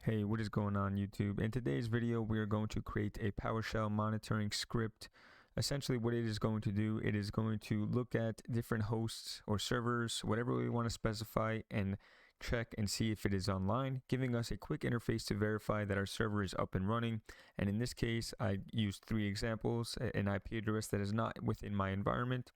Hey, what is going on YouTube? In today's video, we are going to create a PowerShell monitoring script. Essentially what it is going to do, it is going to look at different hosts or servers, whatever we want to specify, and check and see if it is online, giving us a quick interface to verify that our server is up and running. And in this case, I used 3 examples: an IP address that is not within my environment,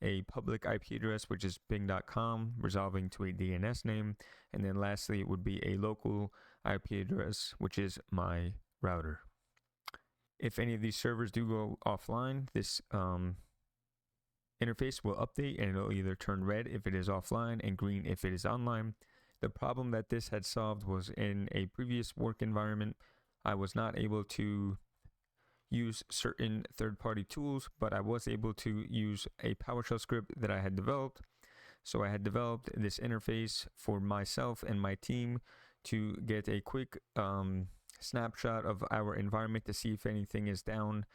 a public IP address, which is bing.com, resolving to a DNS name, and then lastly, it would be a local IP address, which is my router. If any of these servers do go offline, this interface will update and it'll either turn red if it is offline and green if it is online. The problem that this had solved was in a previous work environment, I was not able to use certain third-party tools, but I was able to use a PowerShell script that I had developed. So I had developed this interface for myself and my team to get a quick snapshot of our environment to see if anything is down,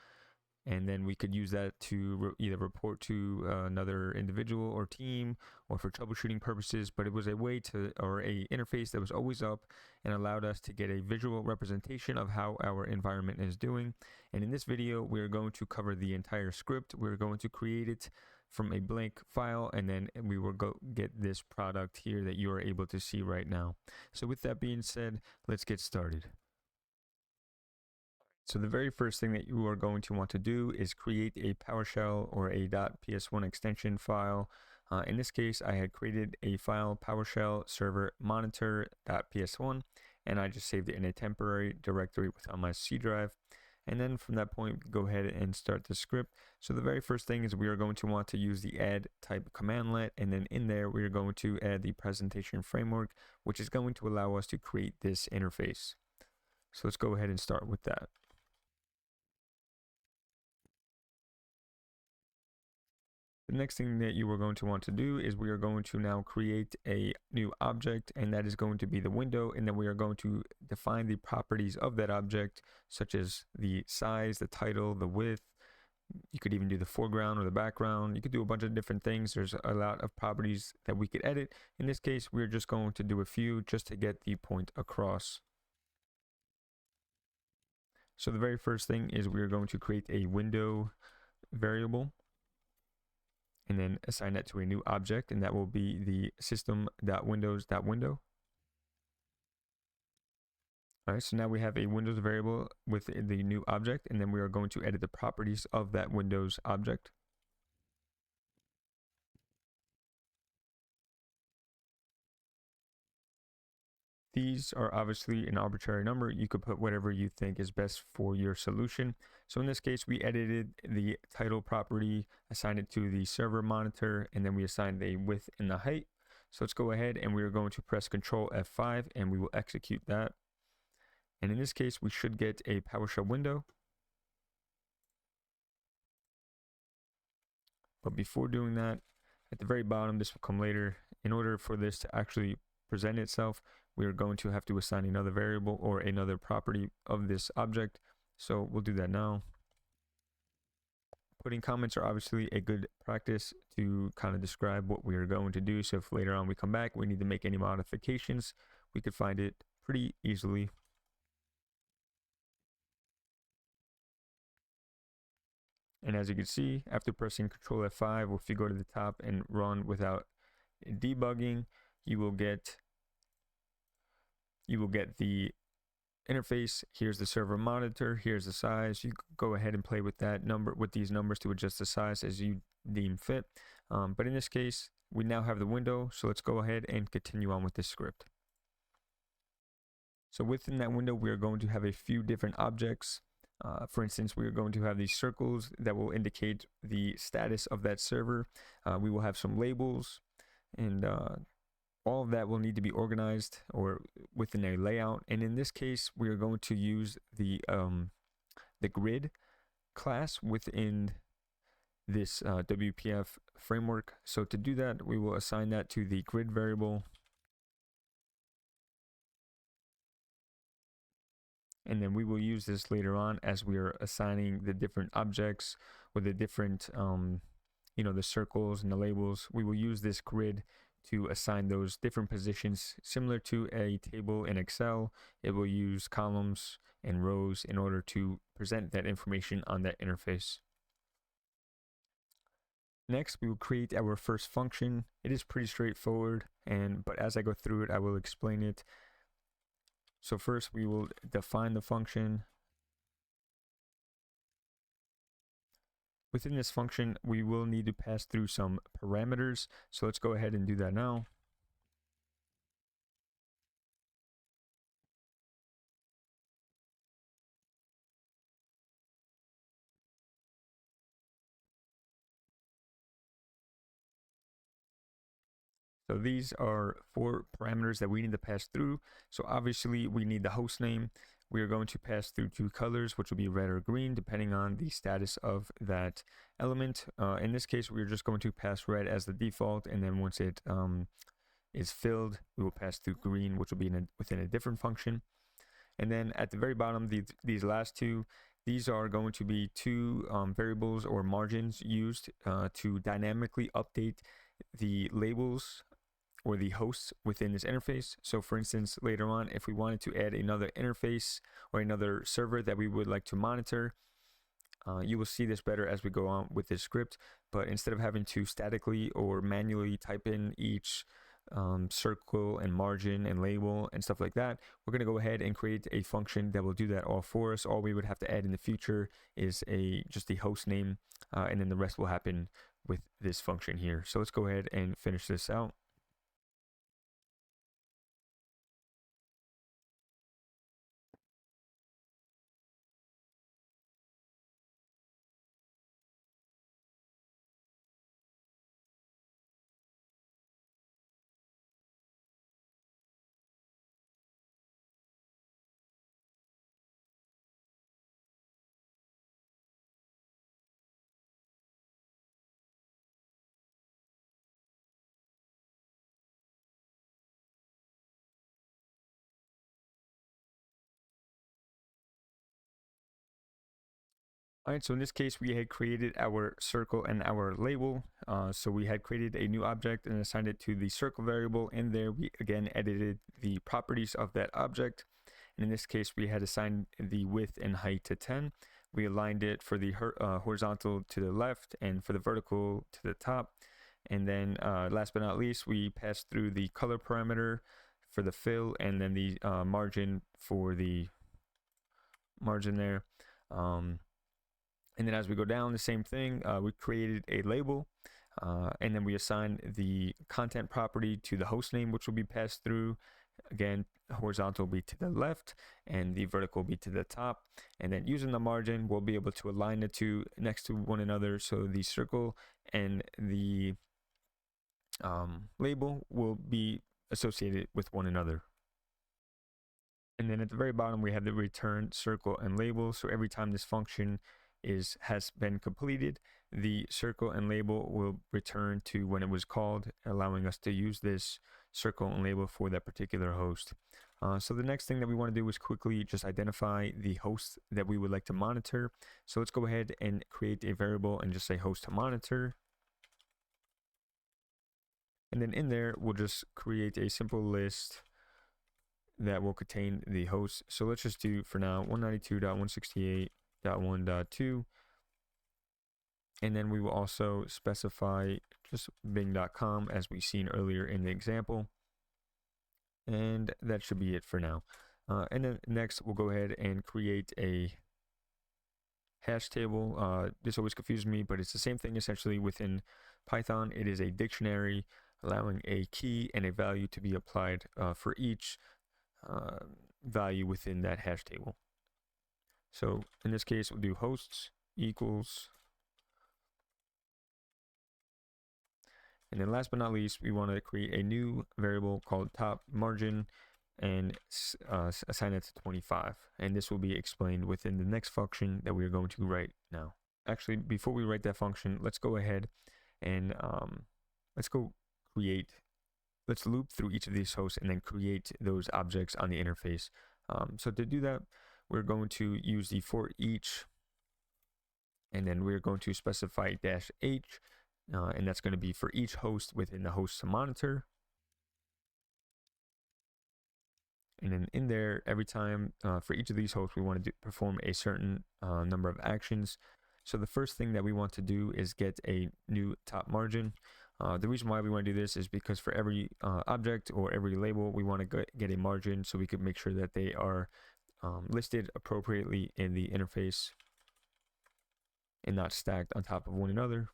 and then we could use that to either report to another individual or team, or for troubleshooting purposes. But it was a way to, or a interface that was always up and allowed us to get a visual representation of how our environment is doing. And in this video, we're going to cover the entire script. We're going to create it from a blank file, and then we will go get this product here that you are able to see right now. So with that being said, let's get started. So the very first thing that you are going to want to do is create a PowerShell or a .ps1 extension file. In this case, I had created a file, PowerShell Server Monitor .ps1, and I just saved it in a temporary directory on my C drive. And then from that point, go ahead and start the script. So the very first thing is we are going to want to use the add type commandlet, and then in there we are going to add the presentation framework, which is going to allow us to create this interface. So let's go ahead and start with that. The next thing that you are going to want to do is we are going to now create a new object, and that is going to be the window, and then we are going to define the properties of that object, such as the size, the title, the width. You could even do the foreground or the background. You could do a bunch of different things. There's a lot of properties that we could edit. In this case, we're just going to do a few just to get the point across. So the very first thing is we are going to create a window variable, and then assign that to a new object, and that will be the system.windows.window. All right, so now we have a Windows variable with the new object, and then we are going to edit the properties of that Windows object. These are obviously an arbitrary number. You could put whatever you think is best for your solution. So in this case, we edited the title property, assigned it to the server monitor, and then we assigned the width and the height. So let's go ahead and we are going to press Control F5 and we will execute that. And in this case, we should get a PowerShell window. But before doing that, at the very bottom, this will come later. In order for this to actually present itself, we are going to have to assign another variable or another property of this object. So we'll do that now. Putting comments are obviously a good practice to kind of describe what we are going to do. So if later on we come back, we need to make any modifications, we could find it pretty easily. And as you can see, after pressing Control F5, if you go to the top and run without debugging, you will get the interface. Here's the server monitor, here's the size. You go ahead and play with that number, with these numbers, to adjust the size as you deem fit. But in this case, we now have the window, so let's go ahead and continue on with this script. So within that window, we are going to have a few different objects. For instance, we are going to have these circles that will indicate the status of that server. We will have some labels, and all of that will need to be organized or within a layout. And in this case, we are going to use the grid class within this WPF framework. So to do that, we will assign that to the grid variable. And then we will use this later on as we are assigning the different objects with the different, the circles and the labels. We will use this grid to assign those different positions. Similar to a table in Excel, it will use columns and rows in order to present that information on that interface. Next, we will create our first function. It is pretty straightforward, but as I go through it, I will explain it. So first, we will define the function. Within this function, we will need to pass through some parameters. So let's go ahead and do that now. So these are 4 parameters that we need to pass through. So obviously we need the host name. We are going to pass through 2 colors, which will be red or green, depending on the status of that element. In this case, we're just going to pass red as the default, and then once it is filled, we will pass through green, which will be within a different function. And then at the very bottom, these last 2, these are going to be 2 variables or margins used to dynamically update the labels or the hosts within this interface. So for instance, later on, if we wanted to add another interface or another server that we would like to monitor, you will see this better as we go on with this script. But instead of having to statically or manually type in each circle and margin and label and stuff like that, we're going to go ahead and create a function that will do that all for us. All we would have to add in the future is just the host name, and then the rest will happen with this function here. So let's go ahead and finish this out. All right, so in this case, we had created our circle and our label. So we had created a new object and assigned it to the circle variable. In there, we again edited the properties of that object. And in this case, we had assigned the width and height to 10. We aligned it for the horizontal to the left and for the vertical to the top. And then last but not least, we passed through the color parameter for the fill and then the margin for the margin there. And then as we go down, the same thing, we created a label, and then we assigned the content property to the host name, which will be passed through. Again, horizontal will be to the left, and the vertical will be to the top. And then using the margin, we'll be able to align the 2 next to one another, so the circle and the label will be associated with one another. And then at the very bottom, we have the return circle and label. So every time this function has been completed, the circle and label will return to when it was called, allowing us to use this circle and label for that particular host. So the next thing that we want to do is quickly just identify the host that we would like to monitor. So let's go ahead and create a variable and just say host to monitor. And then in there, we'll just create a simple list that will contain the hosts. So let's just do for now 192.168.1.2, and then we will also specify just bing.com as we've seen earlier in the example, and that should be it for now. And then next we'll go ahead and create a hash table. This always confuses me, but it's the same thing essentially within Python. It is a dictionary allowing a key and a value to be applied for each value within that hash table. So in this case, we'll do hosts equals, and then last but not least, we want to create a new variable called top margin and assign it to 25. And this will be explained within the next function that we're going to write now. Actually, before we write that function, let's go ahead and let's loop through each of these hosts and then create those objects on the interface. So to do that, we're going to use the for each, and then we're going to specify -h, and that's going to be for each host within the host to monitor. And then in there, every time for each of these hosts, we want to perform a certain number of actions. So the first thing that we want to do is get a new top margin. The reason why we want to do this is because for every object or every label, we want to get a margin so we could make sure that they are listed appropriately in the interface and not stacked on top of one another.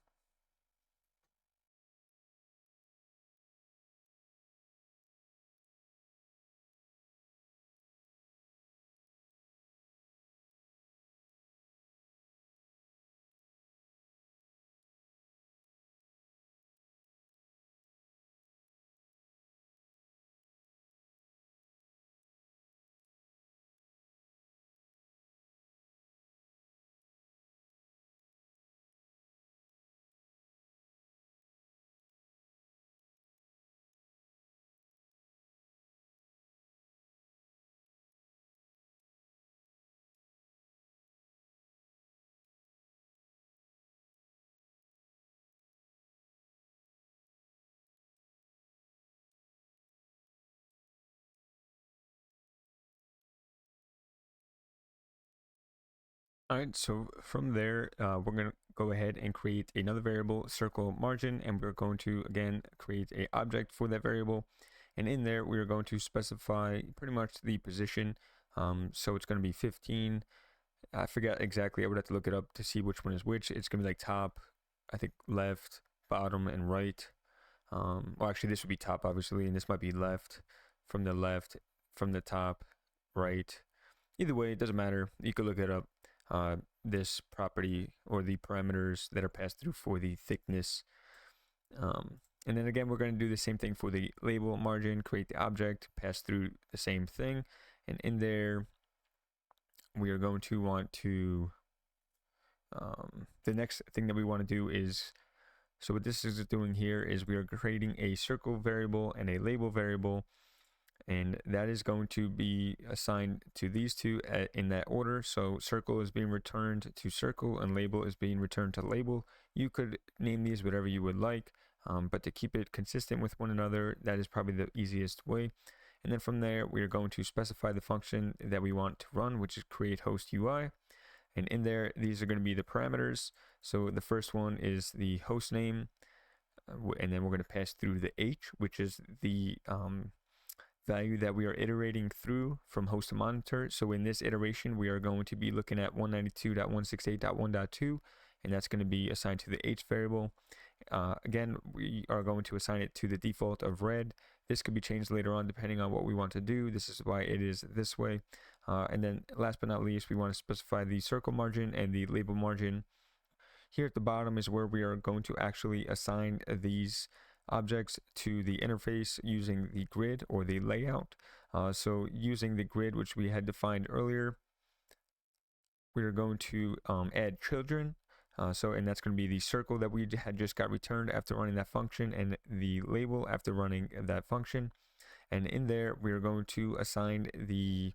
All right, so from there, we're going to go ahead and create another variable, circle margin, and we're going to, again, create a object for that variable. And in there, we're going to specify pretty much the position. So it's going to be 15. I forget exactly. I would have to look it up to see which one is which. It's going to be like top, I think left, bottom, and right. Well, actually, this would be top, obviously, and this might be left, from the top, right. Either way, it doesn't matter. You could look it up. This property or the parameters that are passed through for the thickness. And then again, we're going to do the same thing for the label margin, create the object, pass through the same thing. And in there, we are going to want to, the next thing that we want to do is, so what this is doing here is we are creating a circle variable and a label variable. And that is going to be assigned to these two in that order. So circle is being returned to circle and label is being returned to label. You could name these whatever you would like, but to keep it consistent with one another, that is probably the easiest way. And then from there, we are going to specify the function that we want to run, which is create host UI. And in there, these are going to be the parameters. So the first one is the host name, and then we're going to pass through the H, which is the value that we are iterating through from host to monitor. So in this iteration, we are going to be looking at 192.168.1.2, and that's going to be assigned to the H variable. Again, we are going to assign it to the default of red. This could be changed later on depending on what we want to do. This is why it is this way. And then last but not least, we want to specify the circle margin and the label margin. Here at the bottom is where we are going to actually assign these objects to the interface using the grid or the layout. So using the grid, which we had defined earlier, we are going to add children. And that's going to be the circle that we had just got returned after running that function, and the label after running that function. And in there, we are going to assign the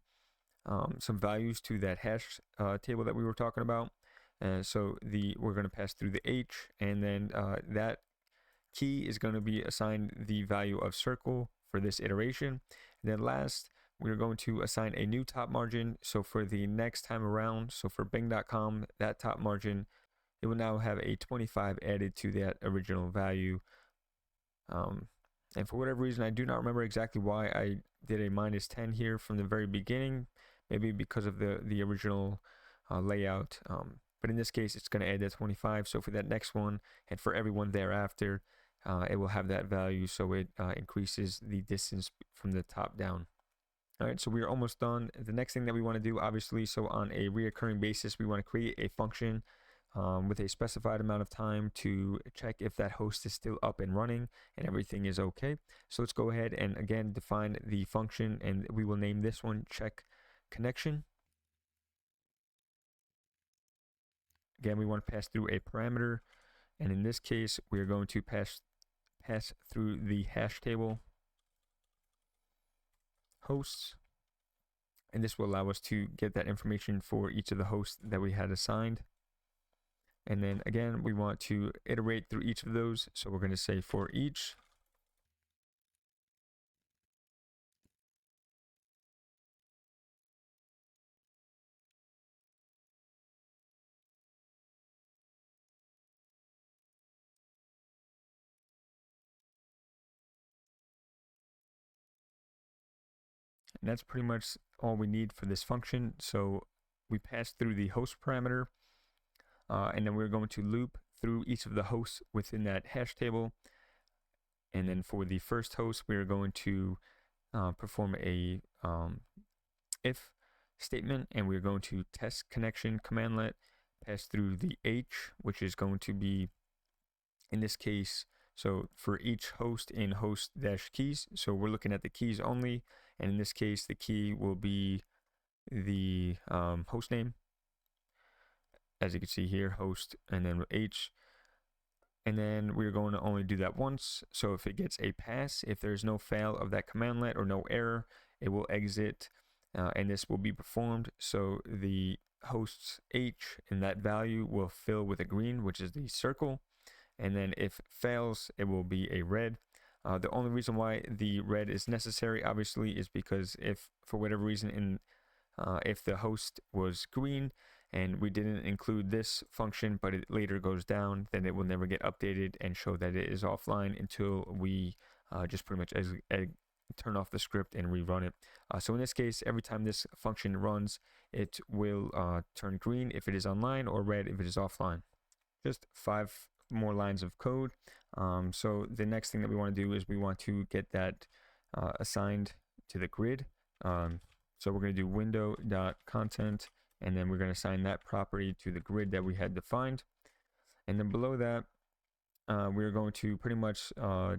some values to that hash table that we were talking about. So we're going to pass through the H, and then that key is going to be assigned the value of circle for this iteration. And then last, we're going to assign a new top margin. So for the next time around, so for Bing.com, that top margin, it will now have a 25 added to that original value. And for whatever reason, I do not remember exactly why I did a -10 here from the very beginning. Maybe because of the original layout. But in this case, it's going to add that 25. So for that next one, and for everyone thereafter, it will have that value. So it increases the distance from the top down. All right, so we are almost done. The next thing that we want to do, obviously, so on a reoccurring basis, we want to create a function with a specified amount of time to check if that host is still up and running and everything is okay. So let's go ahead and again define the function, and we will name this one check connection. Again, we want to pass through a parameter, and in this case, we are going to pass through the hash table hosts, and this will allow us to get that information for each of the hosts that we had assigned. And then again, we want to iterate through each of those. So we're going to say for each And that's pretty much all we need for this function. So we pass through the host parameter, and then we're going to loop through each of the hosts within that hash table. And then for the first host, we're going to perform a if statement, and we're going to test connection commandlet, pass through the H, which is going to be, in this case, so for each host in host dash keys, so we're looking at the keys only, and in this case the key will be the host name, as you can see here, host and then H. And then we're going to only do that once. So if it gets a pass, if there's no fail of that commandlet or no error, it will exit, and this will be performed. So the host's H in that value will fill with a green, which is the circle. And then if it fails, it will be a red. The only reason why the red is necessary, obviously, is because if for whatever reason if the host was green and we didn't include this function, but it later goes down, then it will never get updated and show that it is offline until we just pretty much turn off the script and rerun it. So in this case, every time this function runs, it will turn green if it is online or red if it is offline. Just 5 more lines of code. So the next thing that we want to do is we want to get that assigned to the grid. So we're going to do window.content, and then we're going to assign that property to the grid that we had defined. And then below that, we're going to pretty much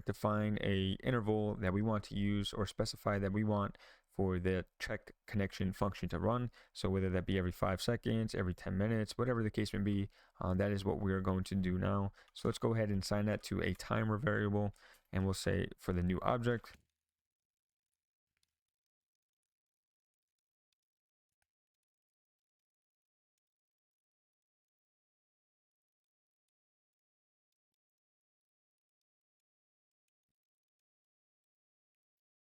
define a interval that we want to use, or specify that we want for the check connection function to run. So whether that be every 5 seconds, every 10 minutes, whatever the case may be, that is what we're going to do now. So let's go ahead and assign that to a timer variable, and we'll say for the new object,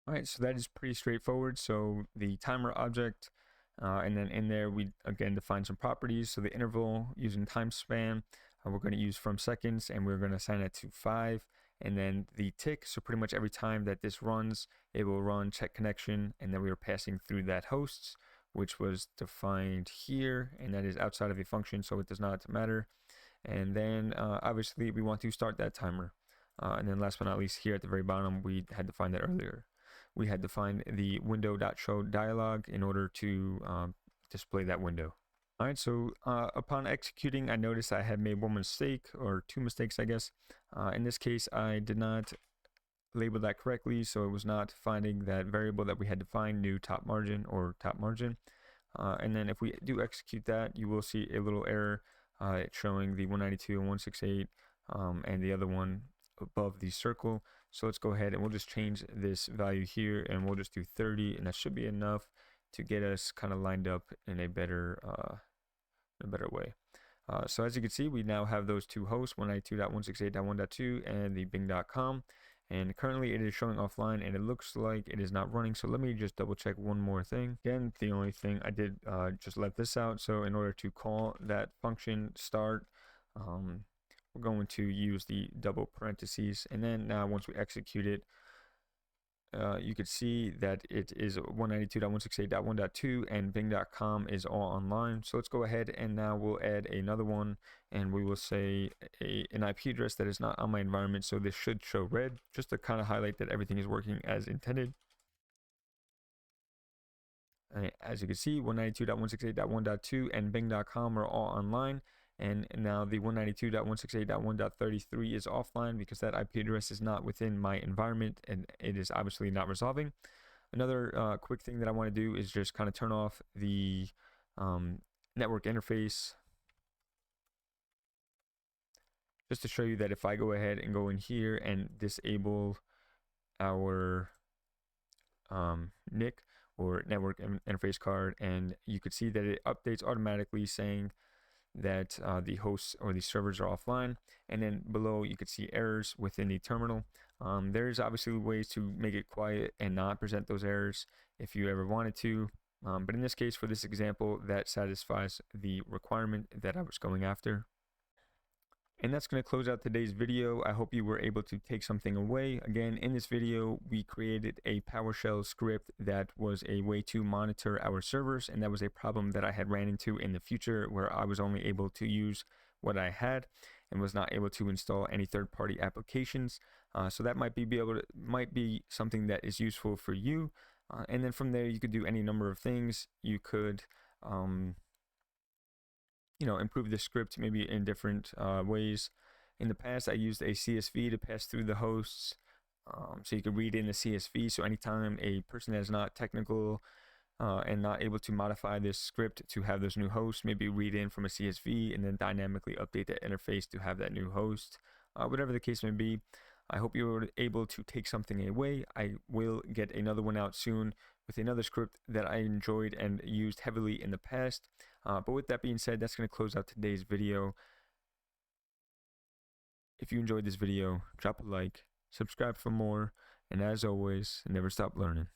all right, so that is pretty straightforward. So the timer object, and then in there we again define some properties. So the interval using time span, we're going to use from seconds, and we're going to assign it to 5. And then the tick, so pretty much every time that this runs, it will run check connection, and then we are passing through that hosts, which was defined here, and that is outside of a function, so it does not matter. And then obviously we want to start that timer. And then last but not least, here at the very bottom, we had defined that earlier. We had defined the window.show dialog in order to display that window. All right, so upon executing, I noticed I had made one mistake, or 2 mistakes, I guess. In this case, I did not label that correctly, so it was not finding that variable that we had defined, new top margin or top margin. And then if we do execute that, you will see a little error showing the 192 and 168 and the other one above the circle. So let's go ahead and we'll just change this value here, and we'll just do 30, and that should be enough to get us kind of lined up in a better way. So as you can see, we now have those 2 hosts, 192.168.1.2 and the bing.com, and currently it is showing offline and it looks like it is not running. So let me just double check one more thing. Again, the only thing I did just left this out. So in order to call that function start, we're going to use the double parentheses, and then now once we execute it, you could see that it is 192.168.1.2 and bing.com is all online. So let's go ahead and now we'll add another one, and we will say an IP address that is not on my environment. So this should show red, just to kind of highlight that everything is working as intended. As you can see, 192.168.1.2 and bing.com are all online. And now the 192.168.1.33 is offline because that IP address is not within my environment, and it is obviously not resolving. Another quick thing that I want to do is just kind of turn off the network interface, just to show you that if I go ahead and go in here and disable our NIC or network interface card, and you could see that it updates automatically saying that the hosts or the servers are offline, and then below you could see errors within the terminal. There's obviously ways to make it quiet and not present those errors if you ever wanted to, but in this case, for this example, that satisfies the requirement that I was going after. And that's going to close out today's video. I hope you were able to take something away. Again, in this video, we created a PowerShell script that was a way to monitor our servers, and that was a problem that I had ran into in the future where I was only able to use what I had and was not able to install any third-party applications. So that might be something that is useful for you. And then from there, you could do any number of things. You could improve the script maybe in different ways. In the past, I used a CSV to pass through the hosts, so you could read in the CSV. So anytime a person that is not technical and not able to modify this script to have those new hosts, maybe read in from a CSV and then dynamically update that interface to have that new host. Whatever the case may be, I hope you were able to take something away. I will get another one out soon with another script that I enjoyed and used heavily in the past. But with that being said, that's going to close out today's video. If you enjoyed this video, drop a like, subscribe for more, and as always, never stop learning.